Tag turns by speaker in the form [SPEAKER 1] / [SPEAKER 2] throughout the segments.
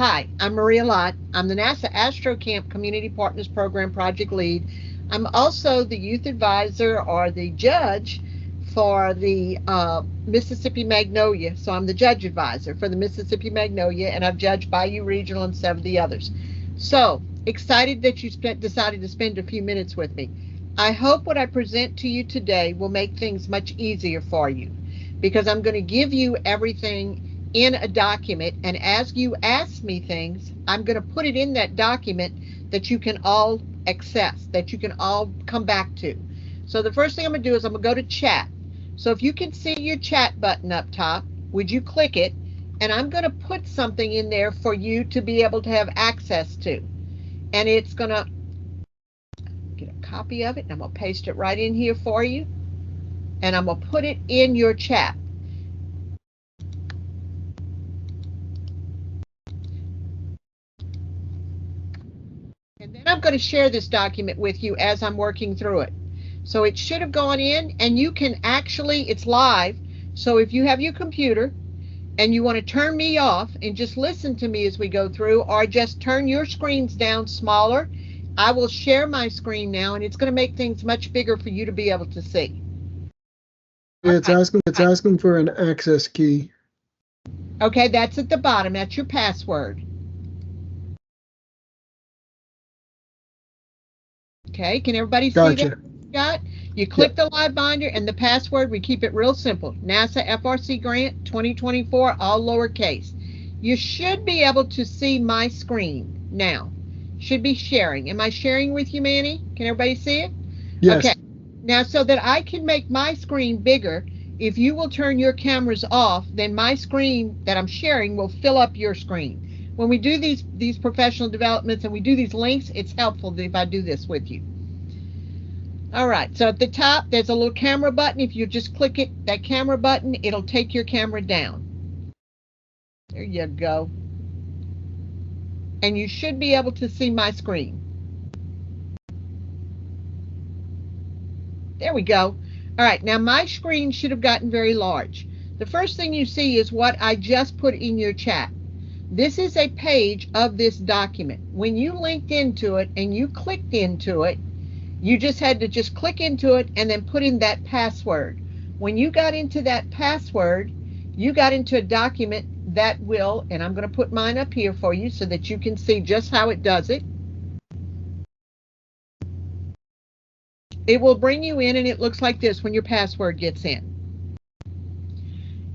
[SPEAKER 1] Hi, I'm Maria Lott. I'm the NASA Astro Camp Community Partners Program Project Lead. I'm also the youth advisor or the judge for the Mississippi Magnolia. So I'm the judge advisor for the Mississippi Magnolia, and I've judged Bayou Regional and 7 of the others. So excited that you decided to spend a few minutes with me. I hope what I present to you today will make things much easier for you, because I'm going to give you everything in a document, and as you ask me things, I'm going to put it in that document that you can all access, that you can all come back to. So the first thing I'm going to do is I'm going to go to chat. So if you can see your chat button up top, would you click it? And I'm going to put something in there for you to be able to have access to. And it's going to get a copy of it, and I'm going to paste it right in here for you. And I'm going to put it in your chat. And then I'm going to share this document with you as I'm working through it. So it should have gone in, and you can actually, it's live. So if you have your computer and you want to turn me off and just listen to me as we go through, or just turn your screens down smaller, I will share my screen now, and it's going to make things much bigger for you to be able to see.
[SPEAKER 2] Yeah, it's asking for an access key.
[SPEAKER 1] Okay, that's at the bottom. That's your password. Okay, can everybody see that? Scott? You click the live binder, and the password, we keep it real simple. NASA FRC Grant 2024, all lowercase. You should be able to see my screen now. Should be sharing. Am I sharing with you, Manny? Can everybody see it?
[SPEAKER 2] Yes.
[SPEAKER 1] Okay. Now, so that I can make my screen bigger, if you will turn your cameras off, then my screen that I'm sharing will fill up your screen. When we do these professional developments and we do these links, it's helpful if I do this with you. All right, so at the top, there's a little camera button. If you just click it, that camera button, it'll take your camera down. There you go. And you should be able to see my screen. There we go. All right, now my screen should have gotten very large. The first thing you see is what I just put in your chat. This is a page of this document. When you linked into it and you clicked into it, you just had to just click into it and then put in that password. When you got into that password, you got into a document that will, and I'm going to put mine up here for you so that you can see just how it does it. It will bring you in, and it looks like this when your password gets in.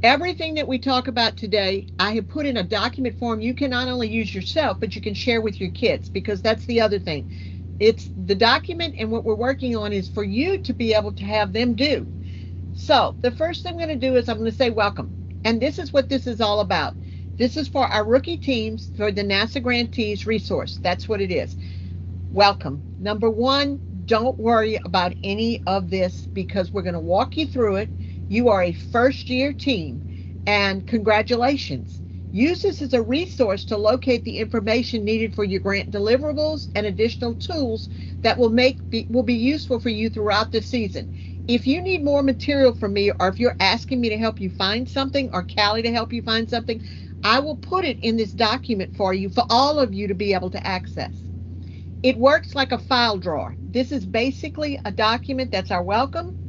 [SPEAKER 1] Everything that we talk about today, I have put in a document form you can not only use yourself, but you can share with your kids, because that's the other thing. It's the document, and what we're working on is for you to be able to have them do. So the first thing I'm going to do is I'm going to say welcome. And this is what this is all about. This is for our rookie teams, for the NASA Grantees resource. That's what it is. Welcome. Number one, don't worry about any of this, because we're going to walk you through it. You are a first-year team, and congratulations. Use this as a resource to locate the information needed for your grant deliverables and additional tools that will be useful for you throughout the season. If you need more material from me, or if you're asking me to help you find something, or Callie to help you find something, I will put it in this document for you, for all of you to be able to access. It works like a file drawer. This is basically a document. That's our welcome.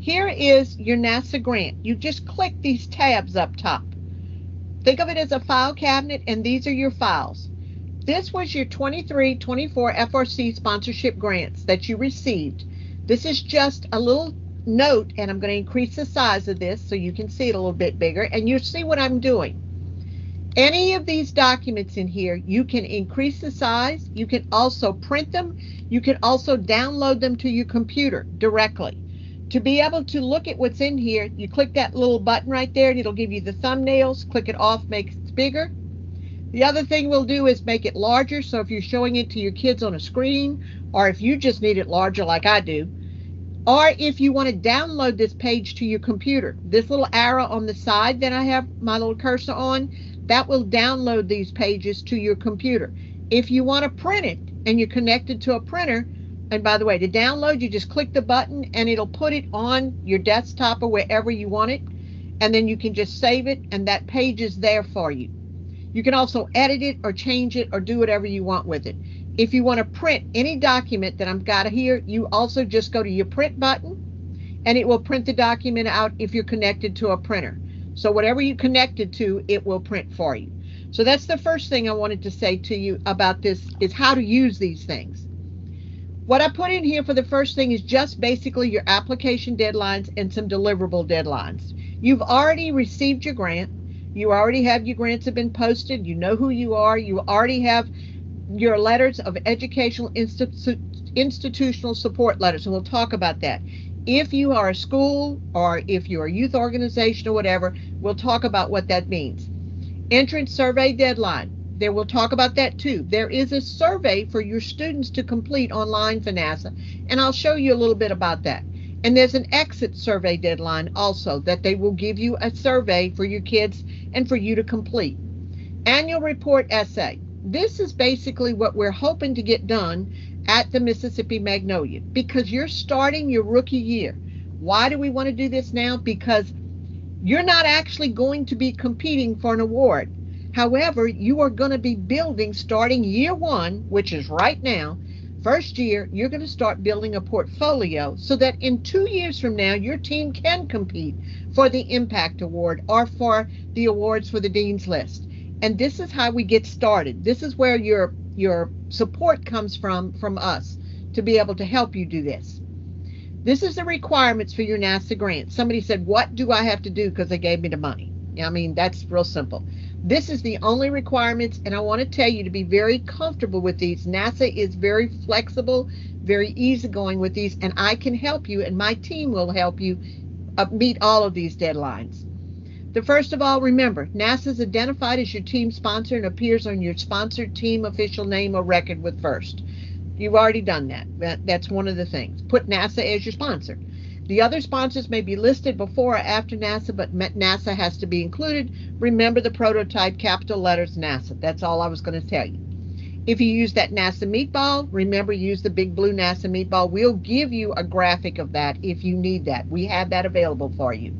[SPEAKER 1] Here is your NASA grant. You just click these tabs up top. Think of it as a file cabinet, and these are your files. This was your 23-24 FRC sponsorship grants that you received. This is just a little note, and I'm going to increase the size of this so you can see it a little bit bigger, and you'll see what I'm doing. Any of these documents in here, you can increase the size. You can also print them. You can also download them to your computer directly. To be able to look at what's in here, you click that little button right there, and it'll give you the thumbnails. Click it off, make it bigger. The other thing we'll do is make it larger, so if you're showing it to your kids on a screen, or if you just need it larger like I do, or if you want to download this page to your computer, this little arrow on the side that I have my little cursor on, that will download these pages to your computer. If you want to print it and you're connected to a printer, and by the way, to download, you just click the button and it'll put it on your desktop or wherever you want it, and then you can just save it, and that page is there for you. You can also edit it or change it or do whatever you want with it. If you want to print any document that I've got here, you also just go to your print button and it will print the document out if you're connected to a printer. So whatever you connected to, it will print for you. So that's the first thing I wanted to say to you about this, is how to use these things. What I put in here for the first thing is just basically your application deadlines and some deliverable deadlines. You've already received your grant. You already have your grants have been posted. You know who you are. You already have your letters of educational institutional support letters, and we'll talk about that. If you are a school or if you're a youth organization or whatever, we'll talk about what that means. Entrance survey deadline. There we'll talk about that too. There is a survey for your students to complete online for NASA, and I'll show you a little bit about that. And there's an exit survey deadline also, that they will give you a survey for your kids and for you to complete. Annual report essay. This is basically what we're hoping to get done at the Mississippi Magnolia, because you're starting your rookie year. Why do we want to do this now? Because you're not actually going to be competing for an award. However, you are going to be building, starting year one, which is right now, first year, you're going to start building a portfolio so that in 2 years from now, your team can compete for the Impact Award or for the awards for the Dean's List. And this is how we get started. This is where your support comes from us to be able to help you do this. This is the requirements for your NASA grant. Somebody said, what do I have to do because they gave me the money? I mean, that's real simple. This is the only requirements, and I want to tell you to be very comfortable with these. NASA is very flexible, very easygoing with these, and I can help you, and my team will help you meet all of these deadlines. First of all, remember, NASA is identified as your team sponsor and appears on your sponsored team official name or record with FIRST. You've already done that. That's one of the things. Put NASA as your sponsor. The other sponsors may be listed before or after NASA, but NASA has to be included. Remember the prototype, capital letters, NASA. That's all I was going to tell you. If you use that NASA meatball, remember, use the big blue NASA meatball. We'll give you a graphic of that if you need that. We have that available for you.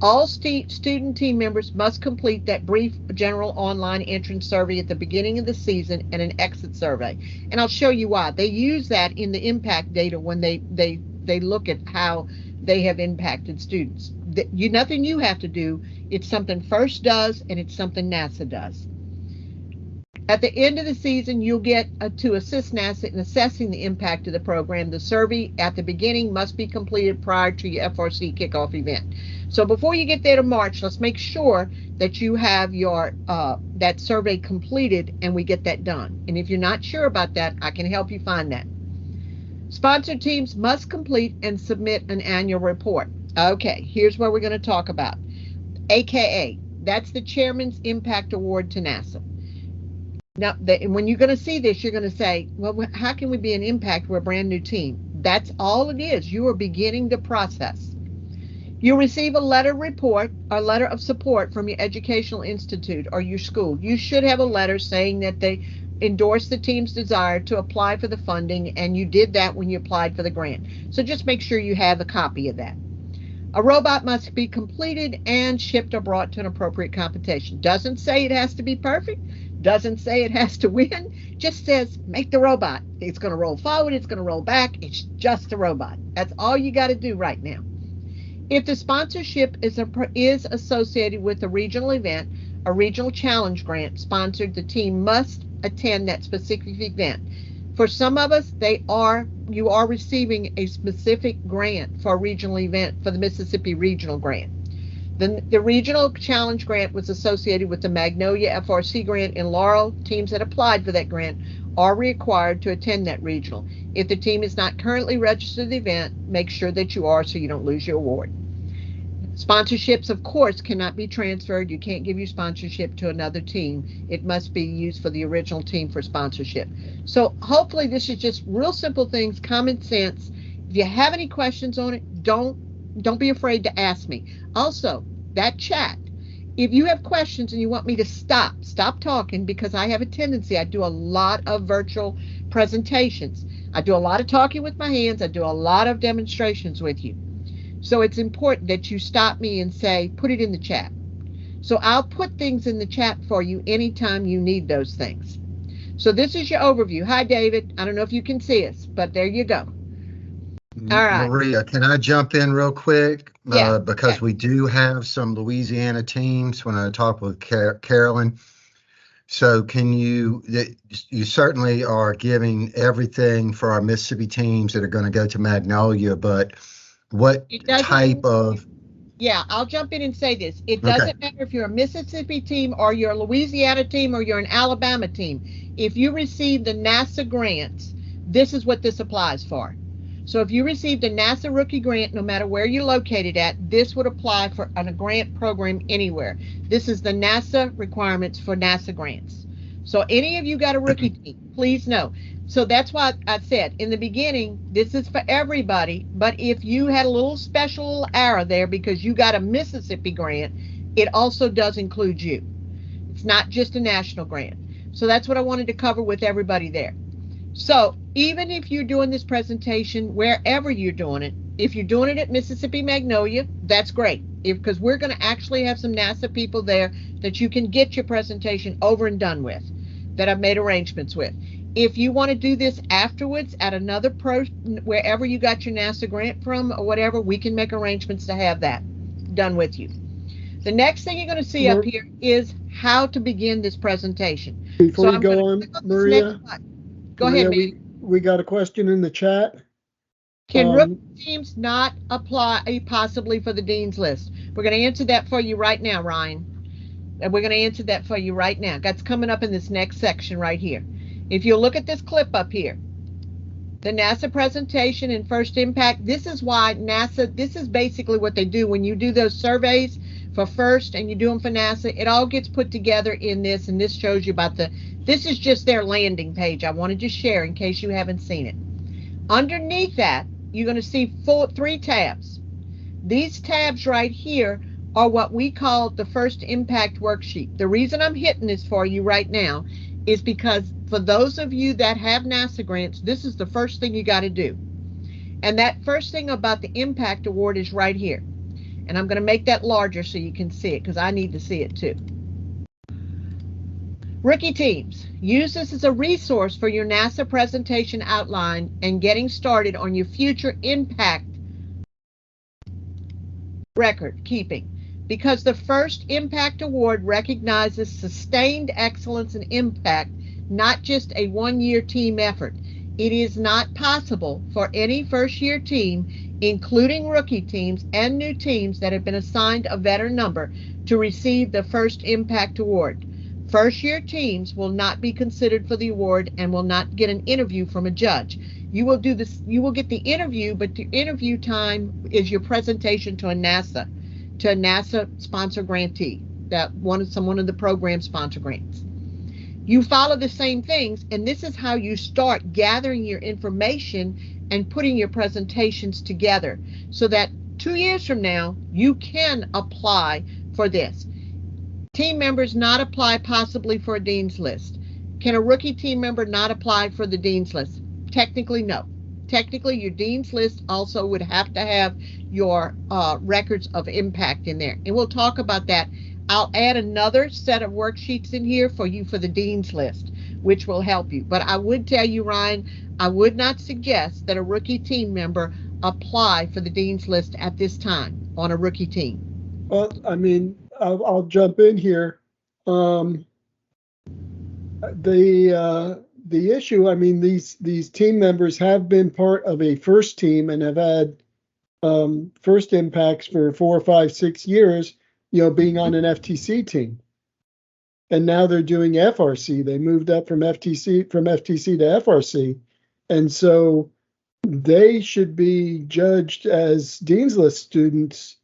[SPEAKER 1] All student team members must complete that brief general online entrance survey at the beginning of the season and an exit survey. And I'll show you why. They use that in the impact data when they look at how they have impacted students. Nothing you have to do. It's something FIRST does, and it's something NASA does. At the end of the season, you'll get to assist NASA in assessing the impact of the program. The survey at the beginning must be completed prior to your FRC kickoff event. So before you get there to March, let's make sure that you have your that survey completed and we get that done. And if you're not sure about that, I can help you find that. Sponsored teams must complete and submit an annual report. Okay, here's what we're going to talk about. AKA, that's the Chairman's Impact Award to NASA. Now, when you're going to see this, you're going to say, well, how can we be an impact? We're a brand new team. That's all it is. You are beginning the process. You'll receive a letter of support from your educational institute or your school. You should have a letter saying that they endorse the team's desire to apply for the funding, and you did that when you applied for the grant. So just make sure you have a copy of that. A robot must be completed and shipped or brought to an appropriate competition. Doesn't say it has to be perfect. Doesn't say it has to win. Just says make the robot. It's going to roll forward. It's going to roll back. It's just a robot. That's all you got to do right now. If the sponsorship is associated with a regional event, a regional challenge grant sponsored, the team must attend that specific event. For some of us, you are receiving a specific grant for a regional event, for the Mississippi Regional Grant. The Regional Challenge Grant was associated with the Magnolia FRC grant in Laurel. Teams that applied for that grant are required to attend that regional. If the team is not currently registered to the event, make sure that you are so you don't lose your award. Sponsorships, of course, cannot be transferred. You can't give your sponsorship to another team. It must be used for the original team for sponsorship. So hopefully this is just real simple things, common sense. If you have any questions on it, don't be afraid to ask me. Also, that chat, if you have questions and you want me to stop talking, because I have a tendency, I do a lot of virtual presentations. I do a lot of talking with my hands. I do a lot of demonstrations with you. So it's important that you stop me and say, put it in the chat. So I'll put things in the chat for you anytime you need those things. So this is your overview. Hi, David. I don't know if you can see us, but there you go. All right.
[SPEAKER 3] Maria, can I jump in real quick?
[SPEAKER 1] Yeah.
[SPEAKER 3] Because we do have some Louisiana teams when I talk with Carolyn. So can you certainly are giving everything for our Mississippi teams that are going to go to Magnolia, but what type of...
[SPEAKER 1] Yeah, I'll jump in and say this. It doesn't matter if you're a Mississippi team or you're a Louisiana team or you're an Alabama team. If you receive the NASA grants, this is what this applies for. So if you received a NASA rookie grant, no matter where you're located at, this would apply for a grant program anywhere. This is the NASA requirements for NASA grants. So any of you got a rookie team, please know. So that's why I said in the beginning, this is for everybody. But if you had a little special arrow there because you got a Mississippi grant, it also does include you. It's not just a national grant. So that's what I wanted to cover with everybody there. So even if you're doing this presentation, wherever you're doing it, if you're doing it at Mississippi Magnolia, that's great. Because we're going to actually have some NASA people there that you can get your presentation over and done with, that I've made arrangements with. If you want to do this afterwards at another wherever you got your NASA grant from or whatever, we can make arrangements to have that done with you. The next thing you're going to see up here is how to begin this presentation.
[SPEAKER 2] Before you go on, Maria,
[SPEAKER 1] go ahead,
[SPEAKER 2] we got a question in the chat.
[SPEAKER 1] Can rookie teams not apply possibly for the Dean's List? We're going to answer that for you right now, Ryan. And we're going to answer that for you right now. That's coming up in this next section right here. If you look at this clip up here, the NASA presentation and first impact, this is why NASA, this is basically what they do when you do those surveys for first and you do them for NASA. It all gets put together in this, and this shows you about this is just their landing page. I wanted to share in case you haven't seen it. Underneath that, you're going to see three tabs. These tabs right here are what we call the first impact worksheet. The reason I'm hitting this for you right now is because for those of you that have NASA grants, this is the first thing you got to do. And that first thing about the impact award is right here. And I'm going to make that larger so you can see it because I need to see it too. Rookie teams, use this as a resource for your NASA presentation outline and getting started on your future impact record keeping, because the first impact award recognizes sustained excellence and impact, not just a one-year team effort. It is not possible for any first-year team, including rookie teams and new teams that have been assigned a veteran number, to receive the first impact award. First-year teams will not be considered for the award and will not get an interview from a judge. You will do this. You will get the interview, but the interview time is your presentation to a NASA sponsor grantee, someone of the program sponsor grants. You follow the same things, and this is how you start gathering your information and putting your presentations together so that 2 years from now you can apply for this. Team members not apply possibly for a Dean's List. Can a rookie team member not apply for the Dean's List? Technically, no. Technically, your Dean's List also would have to have your records of impact in there. And we'll talk about that. I'll add another set of worksheets in here for you for the Dean's List, which will help you. But I would tell you, Ryan, I would not suggest that a rookie team member apply for the Dean's List at this time on a rookie team.
[SPEAKER 2] Well, I mean, I'll jump in here. The issue, I mean, these team members have been part of a first team and have had first impacts for 4, 5, 6 years, being on an FTC team. And now they're doing FRC. They moved up from FTC to FRC. And so they should be judged as Dean's List students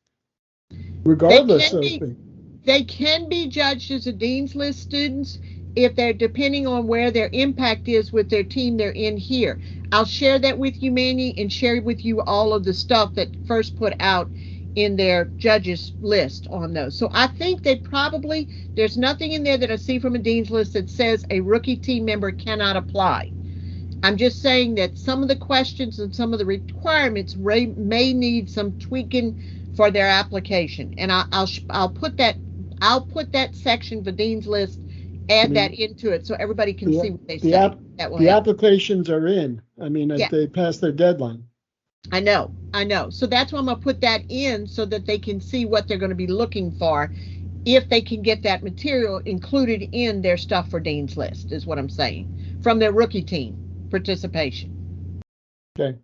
[SPEAKER 2] regardless of things.
[SPEAKER 1] They can be judged as a Dean's List students if they're depending on where their impact is with their team they're in here. I'll share that with you, Manny, and share with you all of the stuff that first put out in their judges list on those. So I think there's nothing in there that I see from a Dean's List that says a rookie team member cannot apply. I'm just saying that some of the questions and some of the requirements may need some tweaking for their application. And I'll put that I'll put that section, the Dean's List, add that into it so everybody can see what they say. That will
[SPEAKER 2] the
[SPEAKER 1] help.
[SPEAKER 2] applications are in. I mean, if they pass their deadline.
[SPEAKER 1] I know. So that's why I'm going to put that in so that they can see what they're going to be looking for if they can get that material included in their stuff for Dean's List, is what I'm saying, from their rookie team participation.
[SPEAKER 2] Okay.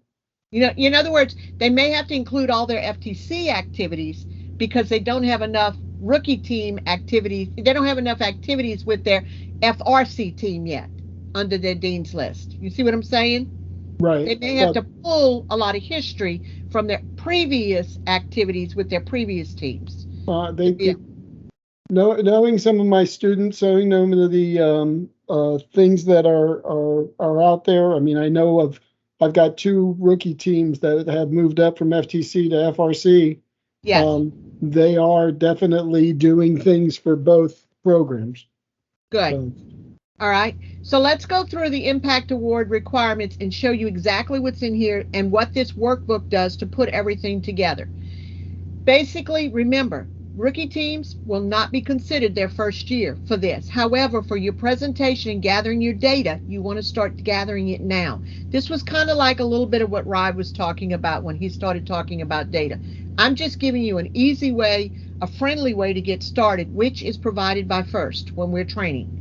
[SPEAKER 1] In other words, they may have to include all their FTC activities because they don't have enough rookie team activities. They don't have enough activities with their FRC team yet under their Dean's List. You see what I'm saying?
[SPEAKER 2] Right.
[SPEAKER 1] They may have to pull a lot of history from their previous activities with their previous teams.
[SPEAKER 2] Knowing some of my students, knowing the things that are out there. I mean, I've got 2 rookie teams that have moved up from FTC to FRC.
[SPEAKER 1] Yes.
[SPEAKER 2] They are definitely doing things for both programs.
[SPEAKER 1] Good. All right. So let's go through the Impact Award requirements and show you exactly what's in here and what this workbook does to put everything together. Basically, remember, rookie teams will not be considered their first year for this. However, for your presentation and gathering your data, you want to start gathering it now. This was kind of like a little bit of what Rye was talking about when he started talking about data. I'm just giving you an easy way, a friendly way to get started, which is provided by FIRST when we're training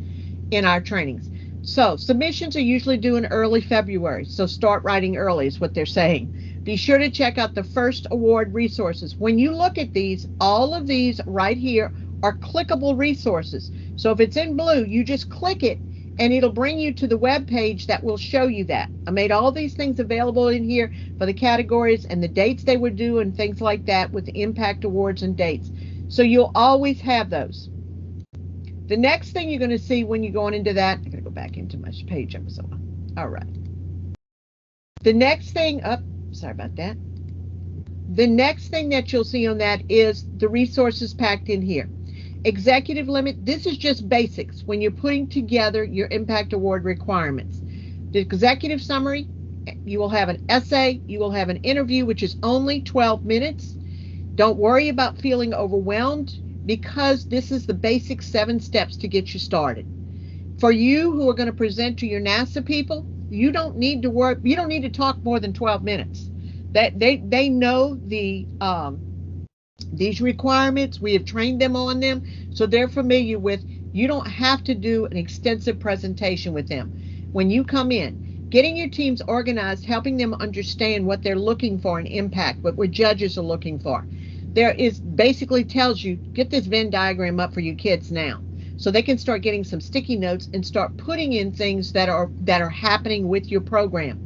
[SPEAKER 1] in our trainings. So submissions are usually due in early February. So start writing early is what they're saying. Be sure to check out the FIRST Award resources. When you look at these, all of these right here are clickable resources. So if it's in blue, you just click it and it'll bring you to the web page that will show you that. I made all these things available in here for the categories and the dates they would do and things like that with the Impact Awards and dates. So you'll always have those. The next thing you're going to see when you're going into that, I'm going to go back into my page I was on. All right. The next thing, sorry about that. The next thing that you'll see on that is the resources packed in here. Executive limit, this is just basics when you're putting together your Impact Award requirements. The executive summary, you will have an essay, you will have an interview, which is only 12 minutes. Don't worry about feeling overwhelmed because this is the basic 7 steps to get you started. For you who are going to present to your NASA people, you don't need to talk more than 12 minutes. They know these requirements. We have trained them on them, so they're familiar with. You don't have to do an extensive presentation with them. When you come in, getting your teams organized, helping them understand what they're looking for in impact, what judges are looking for. There is basically tells you, get this Venn diagram up for your kids now, so they can start getting some sticky notes and start putting in things that are happening with your program.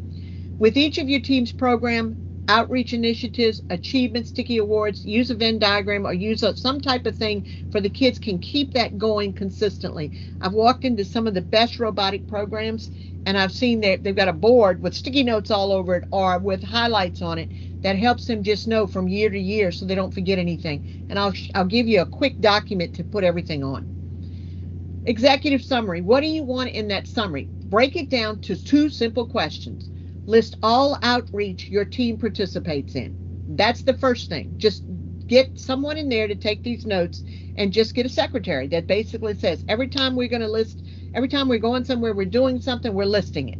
[SPEAKER 1] With each of your team's program, outreach initiatives, achievements, sticky awards, use a Venn diagram or use some type of thing for the kids can keep that going consistently. I've walked into some of the best robotic programs and I've seen they've got a board with sticky notes all over it or with highlights on it that helps them just know from year to year so they don't forget anything. And I'll give you a quick document to put everything on. Executive summary. What do you want in that summary? Break it down to 2 simple questions. List all outreach your team participates in. That's the first thing. Just get someone in there to take these notes and just get a secretary that basically says, every time we're going somewhere, we're doing something, we're listing it.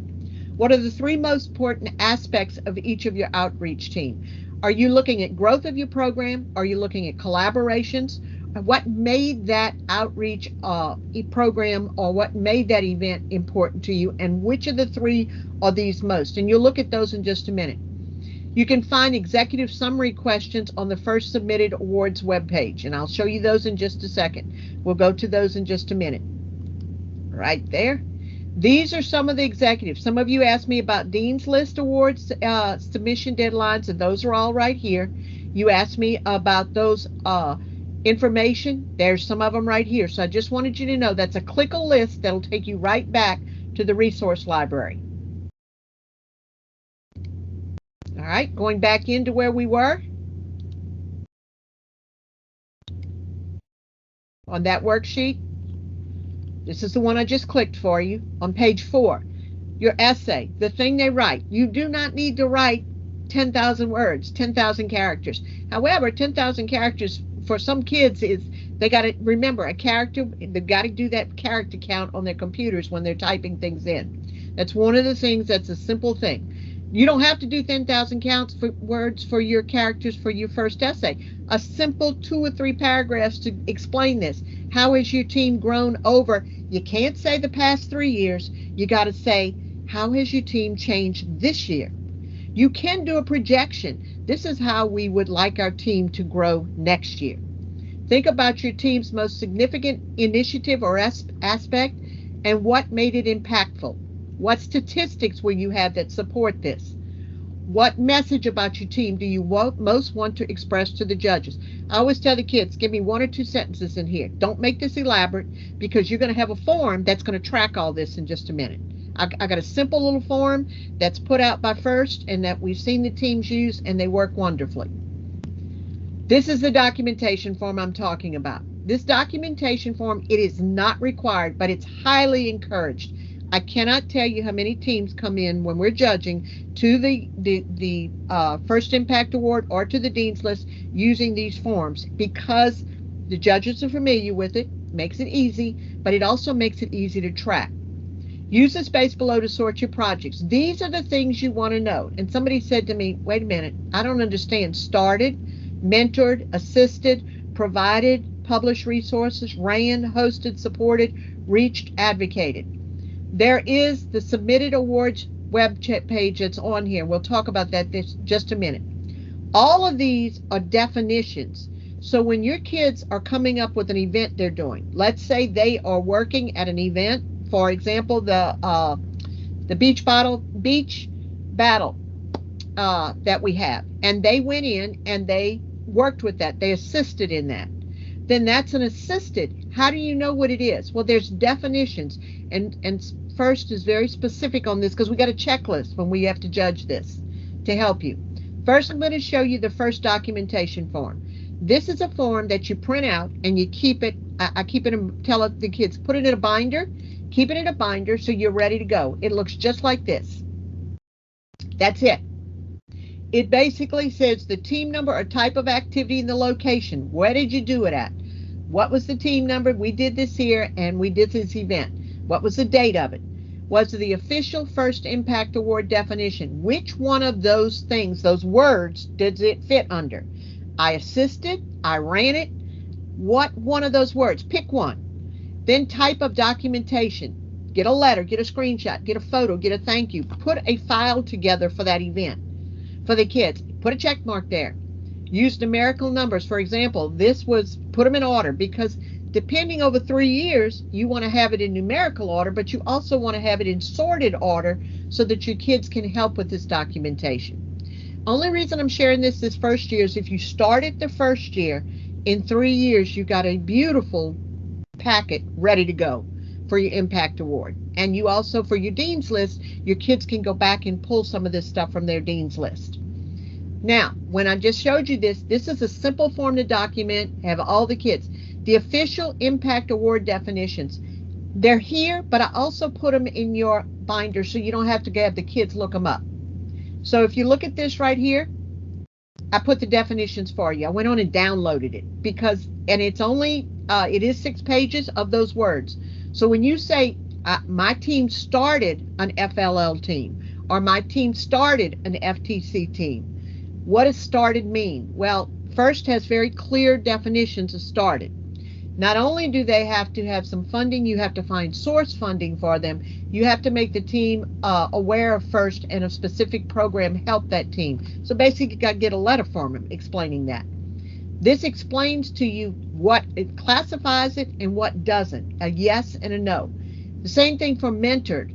[SPEAKER 1] What are the 3 most important aspects of each of your outreach team? Are you looking at growth of your program? Are you looking at collaborations? What made that outreach program or what made that event important to you? And which of the 3 are these most? And you'll look at those in just a minute. You can find executive summary questions on the FIRST Submitted Awards webpage, and I'll show you those in just a second. We'll go to those in just a minute. Right there. These are some of the executives. Some of you asked me about Dean's List Awards submission deadlines, and those are all right here. You asked me about those information. There's some of them right here. So I just wanted you to know that's a clickable list that'll take you right back to the resource library. All right, going back into where we were on that worksheet. This is the one I just clicked for you on page 4. Your essay, the thing they write. You do not need to write 10,000 words, 10,000 characters. However, 10,000 characters for some kids They got to remember they've got to do that character count on their computers when they're typing things in. That's one of the things, that's a simple thing. You don't have to do 10,000 counts for words for your characters for your first essay. A simple 2 or 3 paragraphs to explain this. How has your team grown over? You can't say the past 3 years. You got to say, how has your team changed this year? You can do a projection. This is how we would like our team to grow next year. Think about your team's most significant initiative or aspect and what made it impactful. What statistics will you have that support this? What message about your team do you most want to express to the judges? I always tell the kids, give me 1 or 2 sentences in here. Don't make this elaborate, because you're going to have a form that's going to track all this in just a minute. I got a simple little form that's put out by First and that we've seen the teams use, and they work wonderfully. This is the documentation form I'm talking about. This documentation form, it is not required, but it's highly encouraged. I cannot tell you how many teams come in when we're judging to the First Impact Award or to the Dean's List using these forms, because the judges are familiar with it, makes it easy, but it also makes it easy to track. Use the space below to sort your projects. These are the things you want to know. And somebody said to me, wait a minute, I don't understand. Started, mentored, assisted, provided, published resources, ran, hosted, supported, reached, advocated. There is the submitted awards web page that's on here. We'll talk about that in just a minute. All of these are definitions. So when your kids are coming up with an event they're doing, let's say they are working at an event, for example, the beach battle that we have, and they went in and they worked with that, they assisted in that, then that's an assisted. How do you know what it is? Well, there's definitions, and First is very specific on this because we got a checklist when we have to judge this to help you. First, I'm going to show you the First documentation form. This is a form that you print out and you keep it. I keep it and tell the kids, put it in a binder. Keep it in a binder so you're ready to go. It looks just like this. That's it. It basically says the team number or type of activity and the location. Where did you do it at? What was the team number? We did this here and we did this event. What was the date of it? Was the official First Impact Award definition? Which one of those things, those words, did it fit under? I assisted, I ran it. What one of those words? Pick one. Then type of documentation. Get a letter, get a screenshot, get a photo, get a thank you. Put a file together for that event. For the kids, put a check mark there. Use numerical numbers. For example, this was, put them in order, because depending over 3 years, you want to have it in numerical order, but you also want to have it in sorted order so that your kids can help with this documentation. Only reason I'm sharing this first year is if you started the first year, in 3 years, you got a beautiful packet ready to go for your Impact Award. And you also, for your Dean's List, your kids can go back and pull some of this stuff from their Dean's List. Now, when I just showed you this is a simple form to document, have all the kids. The official Impact Award definitions, they're here, but I also put them in your binder so you don't have to have the kids look them up. So if you look at this right here, I put the definitions for you. I went on and downloaded it because, and it's only, it is 6 pages of those words. So when you say, my team started an FLL team, or my team started an FTC team, what does started mean? Well, First has very clear definitions of started. Not only do they have to have some funding, you have to find source funding for them. You have to make the team aware of First and a specific program help that team. So basically, you got to get a letter from them explaining that. This explains to you what it classifies it and what doesn't, a yes and a no. The same thing for mentored.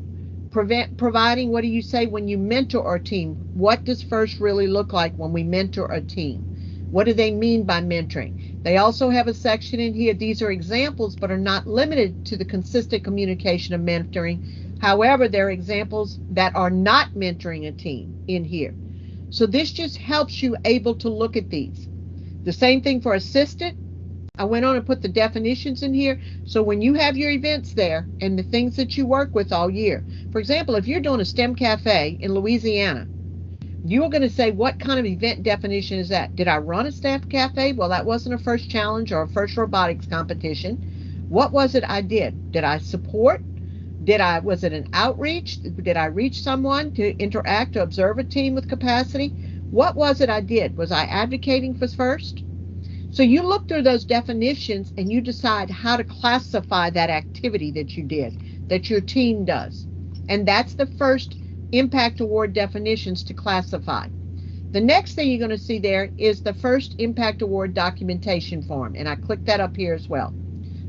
[SPEAKER 1] Providing, what do you say when you mentor a team? What does First really look like when we mentor a team? What do they mean by mentoring? They also have a section in here. These are examples, but are not limited to the consistent communication of mentoring. However, there are examples that are not mentoring a team in here. So this just helps you able to look at these. The same thing for assistant. I went on and put the definitions in here. So when you have your events there and the things that you work with all year, for example, if you're doing a STEM cafe in Louisiana, You are going to say, what kind of event definition is that? Did I run a staff cafe? Well, that wasn't a first challenge or a first robotics competition. What was it I did? Did I support? Was it an outreach? Did I reach someone to interact, to observe a team with capacity? What was it I did? Was I advocating for first? So you look through those definitions and you decide how to classify that activity that you did, that your team does. And that's the first impact award definitions to classify. The next thing you're going to see there is the first impact award documentation form. And I clicked that up here as well.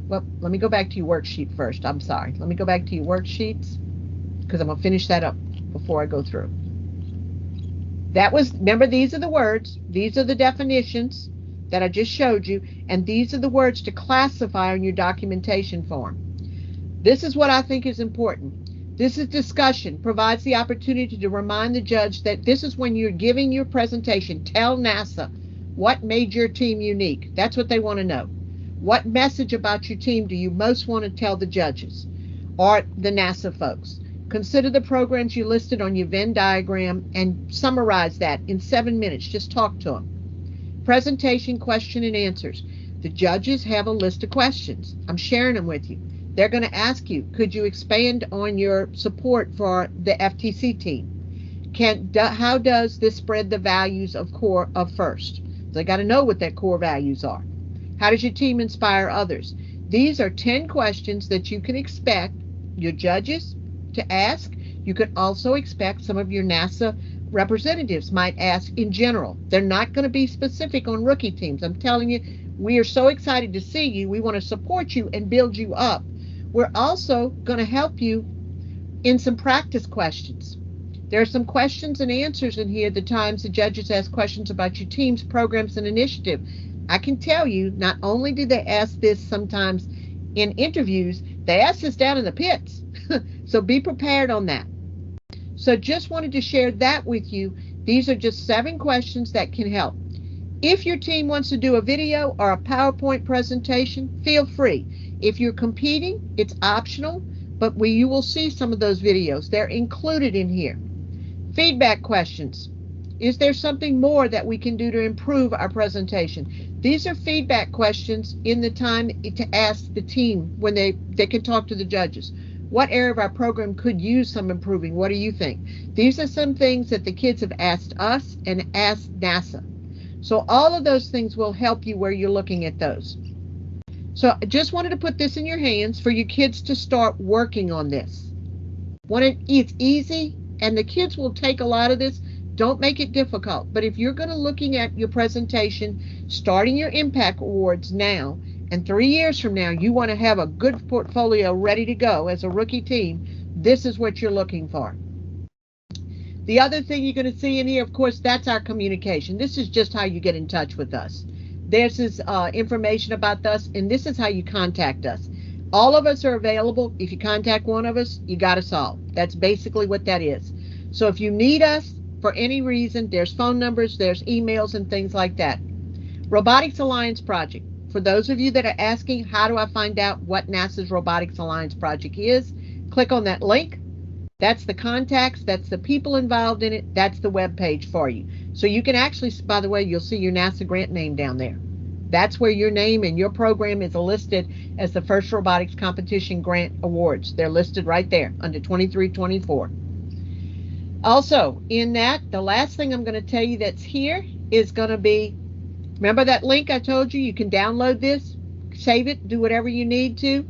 [SPEAKER 1] Well, let me go back to your worksheet first. I'm sorry. Let me go back to your worksheets because I'm going to finish that up before I go through. Remember, these are the words. These are the definitions that I just showed you. And these are the words to classify on your documentation form. This is what I think is important. This is discussion, provides the opportunity to remind the judge that this is when you're giving your presentation. Tell NASA what made your team unique. That's what they want to know. What message about your team do you most want to tell the judges or the NASA folks? Consider the programs you listed on your Venn diagram and summarize that in 7 minutes. Just talk to them. Presentation, question, and answers. The judges have a list of questions. I'm sharing them with you. They're going to ask you, could you expand on your support for the FTC team? How does this spread the values of FIRST? They got to know what their core values are. How does your team inspire others? These are 10 questions that you can expect your judges to ask. You could also expect some of your NASA representatives might ask in general. They're not going to be specific on rookie teams. I'm telling you, we are so excited to see you. We want to support you and build you up. We're also going to help you in some practice questions. There are some questions and answers in here the times the judges ask questions about your team's programs and initiative. I can tell you, not only do they ask this sometimes in interviews, they ask this down in the pits. So be prepared on that. So just wanted to share that with you. These are just 7 questions that can help. If your team wants to do a video or a PowerPoint presentation, feel free. If you're competing, it's optional, but you will see some of those videos. They're included in here. Feedback questions. Is there something more that we can do to improve our presentation? These are feedback questions in the time to ask the team when they can talk to the judges. What area of our program could use some improving? What do you think? These are some things that the kids have asked us and asked NASA. So all of those things will help you where you're looking at those. So I just wanted to put this in your hands for you kids to start working on this. It's easy, and the kids will take a lot of this. Don't make it difficult. But if you're going to looking at your presentation, starting your impact awards now, and 3 years from now, you want to have a good portfolio ready to go as a rookie team, this is what you're looking for. The other thing you're going to see in here, of course, that's our communication. This is just how you get in touch with us. This is information about us, and this is how you contact us. All of us are available. If you contact one of us, you got us all. That's basically what that is. So if you need us for any reason, there's phone numbers, there's emails, and things like that. Robotics Alliance Project. For those of you that are asking, how do I find out what NASA's Robotics Alliance Project is? Click on that link. That's the contacts, that's the people involved in it, that's the web page for you. So you can actually, by the way, you'll see your NASA grant name down there. That's where your name and your program is listed as the First Robotics Competition Grant Awards. They're listed right there under 2324. Also, in that, the last thing I'm going to tell you that's here is going to be, remember that link I told you? You can download this, save it, do whatever you need to.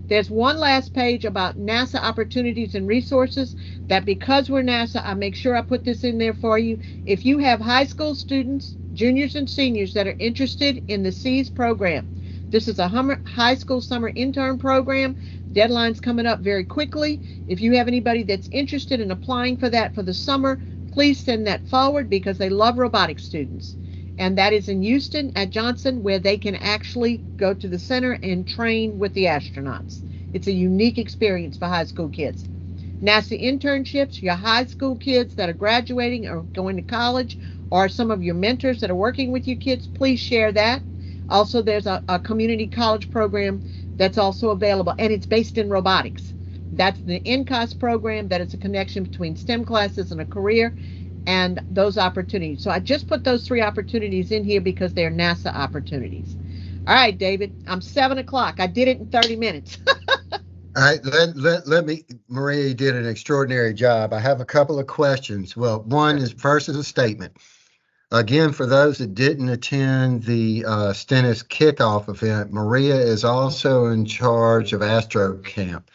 [SPEAKER 1] There's one last page about NASA opportunities and resources that, because we're NASA, I make sure I put this in there for you. If you have high school students, juniors and seniors that are interested in the SEAS program, this is a high school summer intern program. Deadline's coming up very quickly. If you have anybody that's interested in applying for that for the summer, please send that forward because they love robotics students. And that is in Houston at Johnson, where they can actually go to the center and train with the astronauts. It's a unique experience for high school kids. NASA internships, your high school kids that are graduating or going to college, or some of your mentors that are working with you kids, please share that. Also, there's a community college program that's also available, and it's based in robotics. That's the NCOS program. That is a connection between STEM classes and a career. and those opportunities. So I just put those 3 opportunities in here because they're NASA opportunities. All right, David, I'm 7 o'clock. I did it in 30 minutes.
[SPEAKER 3] All right, let me, Maria, you did an extraordinary job. I have a couple of questions. Well, one is first is a statement. Again, for those that didn't attend the Stennis kickoff event, Maria is also in charge of Astro Camp,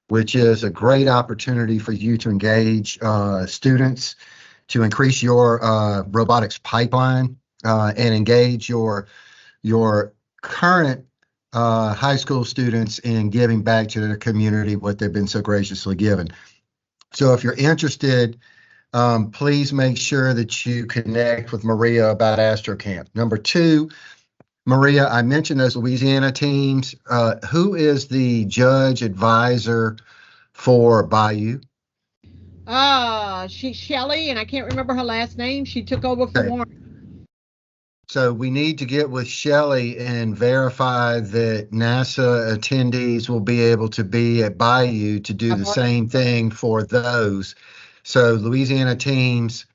[SPEAKER 3] which is a great opportunity for you to engage students, to increase your robotics pipeline, and engage your current high school students in giving back to their community what they've been so graciously given. So if you're interested, please make sure that you connect with Maria about Astro Camp. Number 2, Maria, I mentioned those Louisiana teams. Who is the judge advisor for Bayou?
[SPEAKER 1] She's Shelly, and I can't remember her last name. She took over for
[SPEAKER 3] Okay.
[SPEAKER 1] Warren.
[SPEAKER 3] So we need to get with Shelley and verify that NASA attendees will be able to be at Bayou to do the same thing for those. So Louisiana teams,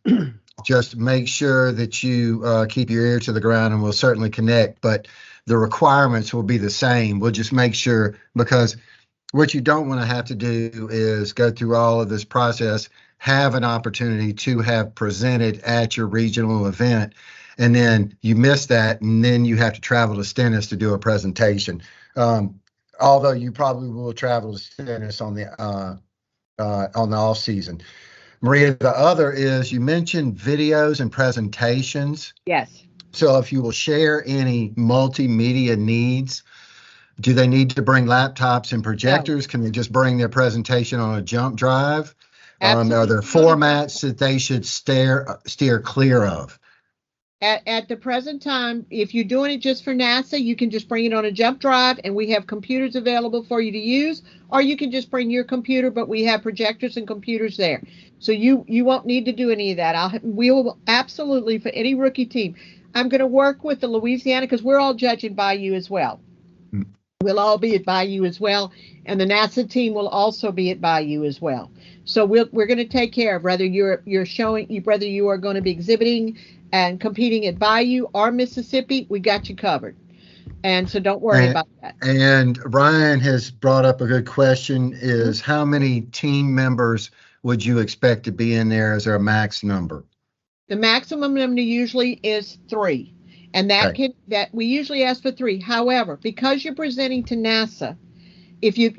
[SPEAKER 3] just make sure that you keep your ear to the ground, and we'll certainly connect, but the requirements will be the same. We'll just make sure, because what you don't want to have to do is go through all of this process, have an opportunity to have presented at your regional event, and then you miss that, and then you have to travel to Stennis to do a presentation. Although you probably will travel to Stennis on the off season. Maria, the other is you mentioned videos and presentations.
[SPEAKER 1] Yes.
[SPEAKER 3] So if you will share any multimedia needs, do they need to bring laptops and projectors? No. Can they just bring their presentation on a jump drive? Are there formats that they should steer clear of?
[SPEAKER 1] At the present time, if you're doing it just for NASA, you can just bring it on a jump drive, and we have computers available for you to use, or you can just bring your computer, but we have projectors and computers there. So you won't need to do any of that. We will absolutely, for any rookie team, I'm going to work with the Louisiana, because we're all judging Bayou as well. We'll all be at Bayou as well, and the NASA team will also be at Bayou as well. So we're going to take care of whether you are going to be exhibiting and competing at Bayou or Mississippi. We got you covered, and so don't worry about that.
[SPEAKER 3] And Ryan has brought up a good question: is how many team members would you expect to be in there? Is there a max number?
[SPEAKER 1] The maximum number usually is 3. And that we usually ask for 3. However, because you're presenting to NASA, if you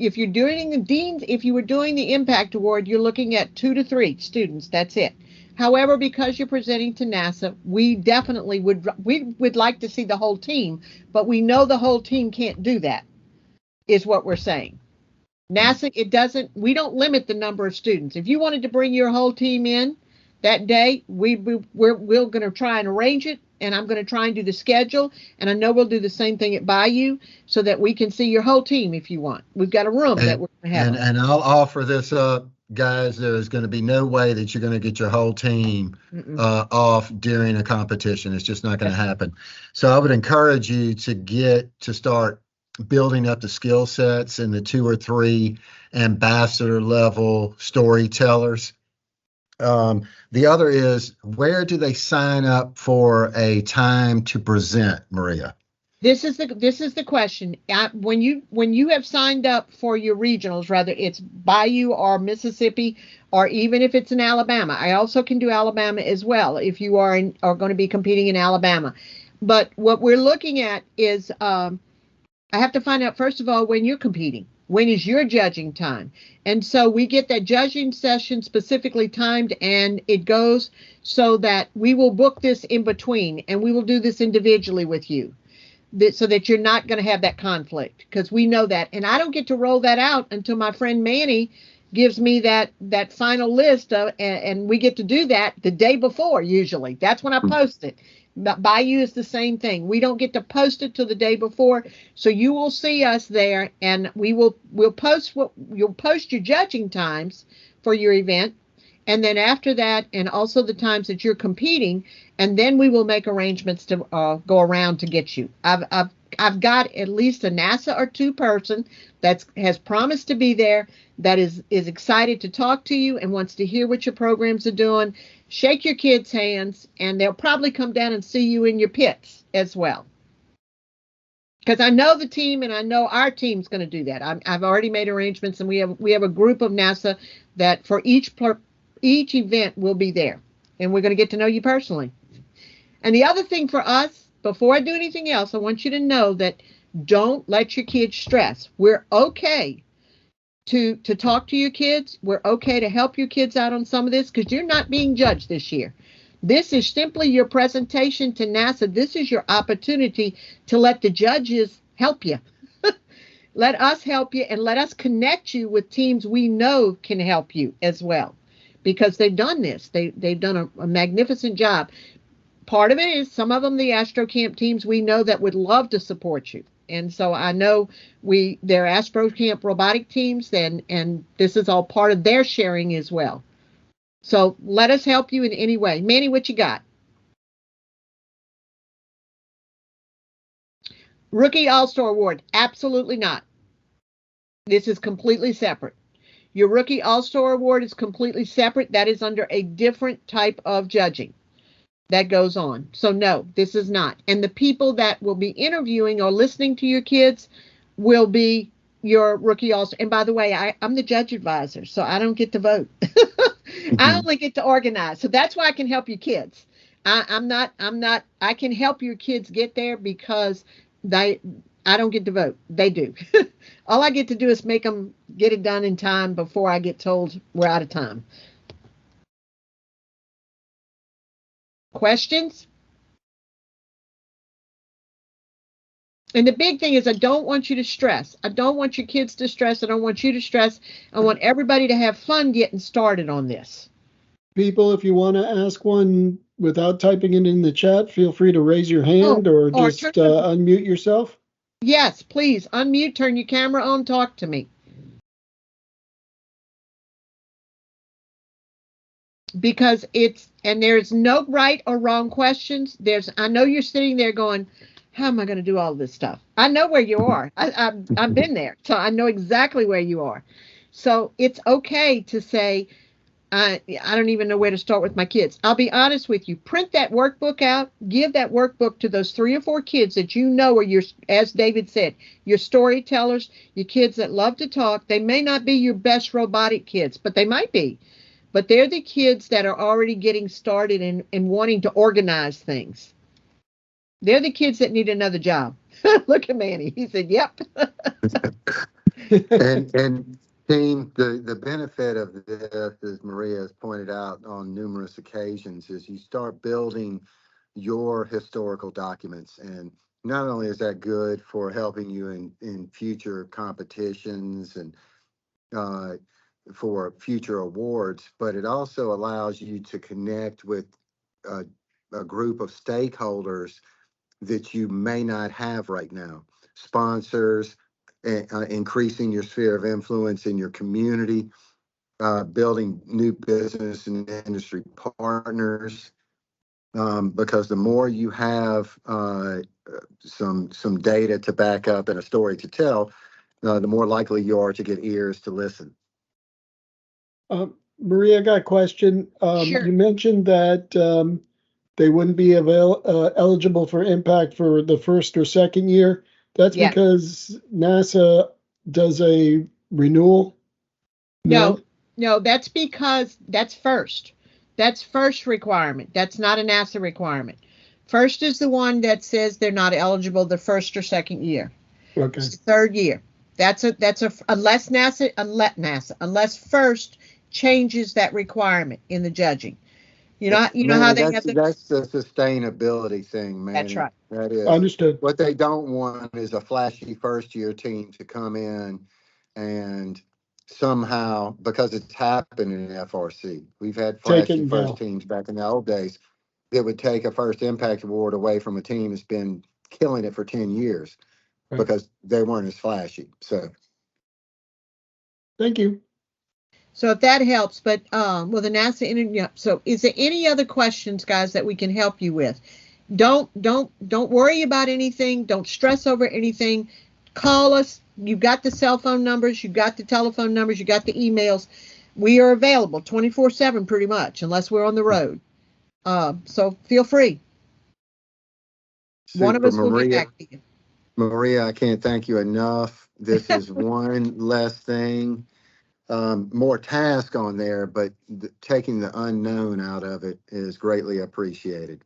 [SPEAKER 1] were doing the Impact Award, you're looking at 2 to 3 students. That's it. However, because you're presenting to NASA, we definitely would like to see the whole team, but we know the whole team can't do that, is what we're saying. NASA, we don't limit the number of students. If you wanted to bring your whole team in that day, we're going to try and arrange it. And I'm going to try and do the schedule. And I know we'll do the same thing at Bayou so that we can see your whole team if you want. We've got a room that we're going to have.
[SPEAKER 3] And I'll offer this up, guys. There's going to be no way that you're going to get your whole team off during a competition. It's just not going to happen. So I would encourage you to start building up the skill sets in the 2 or 3 ambassador level storytellers. The other is, where do they sign up for a time to present, Maria?
[SPEAKER 1] This is the question. When you have signed up for your regionals, whether it's Bayou or Mississippi, or even if it's in Alabama, I also can do Alabama as well if you are going to be competing in Alabama. But what we're looking at is, I have to find out first of all when you're competing. When is your judging time? And so we get that judging session specifically timed, and it goes so that we will book this in between, and we will do this individually with you, so that you're not going to have that conflict, because we know that. And I don't get to roll that out until my friend Manny gives me that final list and we get to do that the day before. Usually that's when I post it. Bayou is the same thing. We don't get to post it till the day before, so you will see us there, and we'll post you'll post your judging times for your event, and then after that, and also the times that you're competing, and then we will make arrangements to go around to get you. I've I've got at least a NASA or two person that has promised to be there, that is excited to talk to you and wants to hear what your programs are doing. Shake your kids' hands, and they'll probably come down and see you in your pits as well. Because I know the team, and I know our team's going to do that. I've already made arrangements, and we have a group of NASA that for each event will be there, and we're going to get to know you personally. And the other thing for us, before I do anything else, I want you to know that don't let your kids stress. We're okay to talk to your kids. We're okay to help your kids out on some of this, because you're not being judged this year. This is simply your presentation to NASA. This is your opportunity to let the judges help you. Let us help you, and let us connect you with teams we know can help you as well, because they've done this. They've done a magnificent job. Part of it is some of them, the Astro Camp teams, we know that would love to support you. And so I know they're Astro Camp robotic teams, and this is all part of their sharing as well. So let us help you in any way. Manny, what you got? Rookie All-Star Award. Absolutely not. This is completely separate. Your Rookie All-Star Award is completely separate. That is under a different type of judging that goes on. So no, this is not. And the people that will be interviewing or listening to your kids will be your Rookie All-Star. And by the way, I'm the judge advisor, so I don't get to vote. I only get to organize. So that's why I can help your kids. I can help your kids get there because I don't get to vote. They do. All I get to do is make them get it done in time before I get told we're out of time. Questions? And the big thing is, I don't want you to stress. I don't want your kids to stress. I don't want you to stress. I want everybody to have fun getting started on this.
[SPEAKER 2] People, if you want to ask one without typing it in the chat, feel free to raise your hand or just unmute yourself.
[SPEAKER 1] Yes, please unmute, turn your camera on, talk to me. Because there's no right or wrong questions. I know you're sitting there going, how am I going to do all this stuff? I know where you are. I've been there, so I know exactly where you are. So it's okay to say, I don't even know where to start with my kids. I'll be honest with you. Print that workbook out. Give that workbook to those 3 or 4 kids that you know are your, as David said, your storytellers, your kids that love to talk. They may not be your best robotic kids, but they might be. But they're the kids that are already getting started and wanting to organize things. They're the kids that need another job. Look at Manny. He said, yep.
[SPEAKER 3] and team, the benefit of this, as Maria has pointed out on numerous occasions, is you start building your historical documents. And not only is that good for helping you in future competitions and for future awards, but it also allows you to connect with a group of stakeholders that you may not have right now. Sponsors, increasing your sphere of influence in your community, building new business and industry partners, because the more you have some data to back up and a story to tell, the more likely you are to get ears to listen.
[SPEAKER 2] Maria, I got a question.
[SPEAKER 1] Sure.
[SPEAKER 2] You mentioned that they wouldn't be eligible for impact for the first or second year. That's because NASA does a renewal?
[SPEAKER 1] No, that's because that's first. That's first requirement. That's not a NASA requirement. First is the one that says they're not eligible the first or second year.
[SPEAKER 2] Okay.
[SPEAKER 1] It's the third year. Unless first changes that requirement in the judging. You know how they have
[SPEAKER 3] that's the sustainability thing, man.
[SPEAKER 1] That's right.
[SPEAKER 3] That is
[SPEAKER 2] understood.
[SPEAKER 3] What they don't want is a flashy first year team to come in and somehow, because it's happened in FRC, we've had flashy first teams back in the old days that would take a first impact award away from a team that's been killing it for 10 years because they weren't as flashy. So
[SPEAKER 2] thank you.
[SPEAKER 1] So if that helps, but the NASA interview. So is there any other questions, guys, that we can help you with? Don't worry about anything. Don't stress over anything. Call us. You've got the cell phone numbers, you've got the telephone numbers, you got the emails. We are available 24/7 pretty much, unless we're on the road. So feel free. One of
[SPEAKER 3] Super,
[SPEAKER 1] us will get
[SPEAKER 3] Maria.
[SPEAKER 1] back to you.
[SPEAKER 3] Maria, I can't thank you enough. This is one less thing, more task on there, but taking the unknown out of it is greatly appreciated.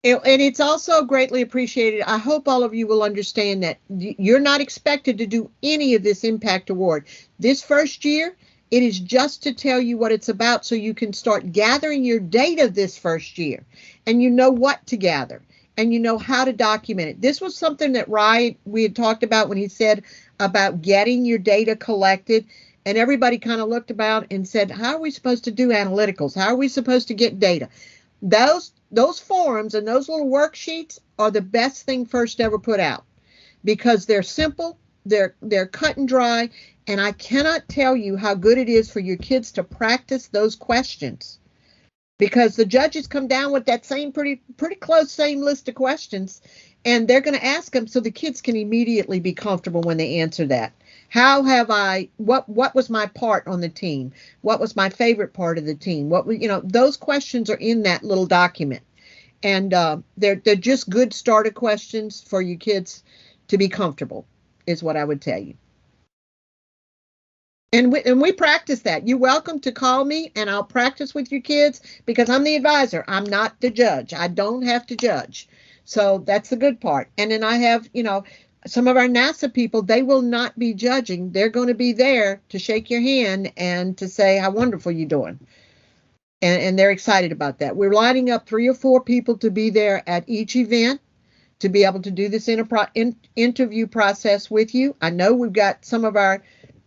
[SPEAKER 1] And it's also greatly appreciated. I hope all of you will understand that you're not expected to do any of this impact award. This first year, it is just to tell you what it's about so you can start gathering your data this first year. And you know what to gather. And you know how to document it. This was something that we had talked about when he said about getting your data collected. And everybody kind of looked about and said, how are we supposed to do analyticals? How are we supposed to get data? Those forums and those little worksheets are the best thing First ever put out because they're simple, they're cut and dry, and I cannot tell you how good it is for your kids to practice those questions because the judges come down with that same pretty close same list of questions, and they're going to ask them so the kids can immediately be comfortable when they answer that. How have I, what was my part on the team? What was my favorite part of the team? Those questions are in that little document. And they're just good starter questions for you kids to be comfortable, is what I would tell you. And we practice that. You're welcome to call me and I'll practice with your kids because I'm the advisor. I'm not the judge. I don't have to judge. So that's the good part. And then I have, some of our NASA people, they will not be judging. They're going to be there to shake your hand and to say how wonderful you're doing. And they're excited about that. We're lining up 3 or 4 people to be there at each event to be able to do this interview process with you. I know we've got some of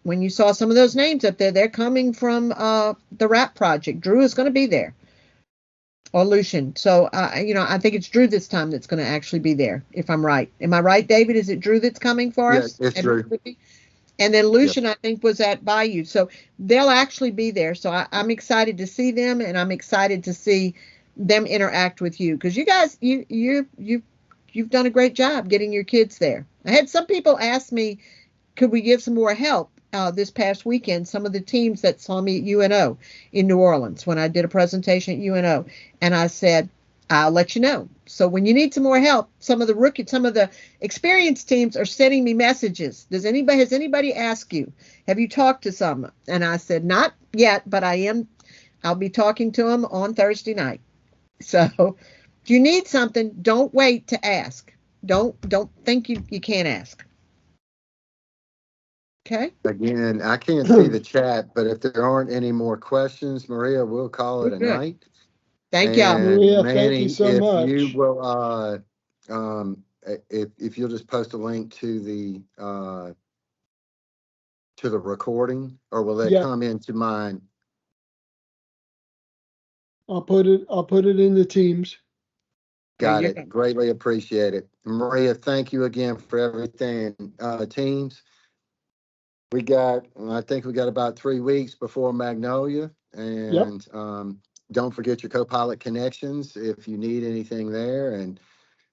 [SPEAKER 1] when you saw some of those names up there, they're coming from the RAP project. Drew is going to be there. Or Lucian. So, I think it's Drew this time that's going to actually be there, if I'm right. Am I right, David? Is it Drew that's coming for us?
[SPEAKER 3] Yeah, it's Drew.
[SPEAKER 1] And then Lucian, yep. I think, was at Bayou. So they'll actually be there. So I'm excited to see them, and I'm excited to see them interact with you. Because you guys, you've done a great job getting your kids there. I had some people ask me, could we give some more help this past weekend? Some of the teams that saw me at UNO in New Orleans when I did a presentation at UNO. And I said, I'll let you know. So when you need some more help, some of the experienced teams are sending me messages. Has anybody asked you? Have you talked to some? And I said, not yet, but I'll be talking to them on Thursday night. So if you need something, don't wait to ask. Don't think you can't ask. Okay.
[SPEAKER 3] Again, I can't see the chat, but if there aren't any more questions, Maria, we'll call it a night.
[SPEAKER 1] Thank y'all.
[SPEAKER 2] Maria,
[SPEAKER 3] Manny,
[SPEAKER 2] thank you so much.
[SPEAKER 3] You will, if you'll just post a link to the recording, or will that come into mine?
[SPEAKER 2] I'll put it in the Teams.
[SPEAKER 3] Got it. Greatly appreciate it. Maria, thank you again for everything. Teams, I think we got about 3 weeks before Magnolia, and don't forget your co-pilot connections if you need anything there. And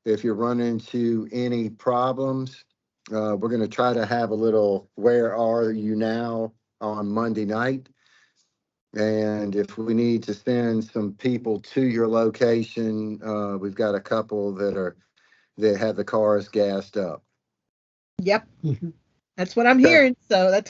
[SPEAKER 3] if you run into any problems, we're going to try to have a little "Where Are You Now" on Monday night. And if we need to send some people to your location, we've got a couple that have the cars gassed up.
[SPEAKER 1] Yep. That's what I'm hearing. So that's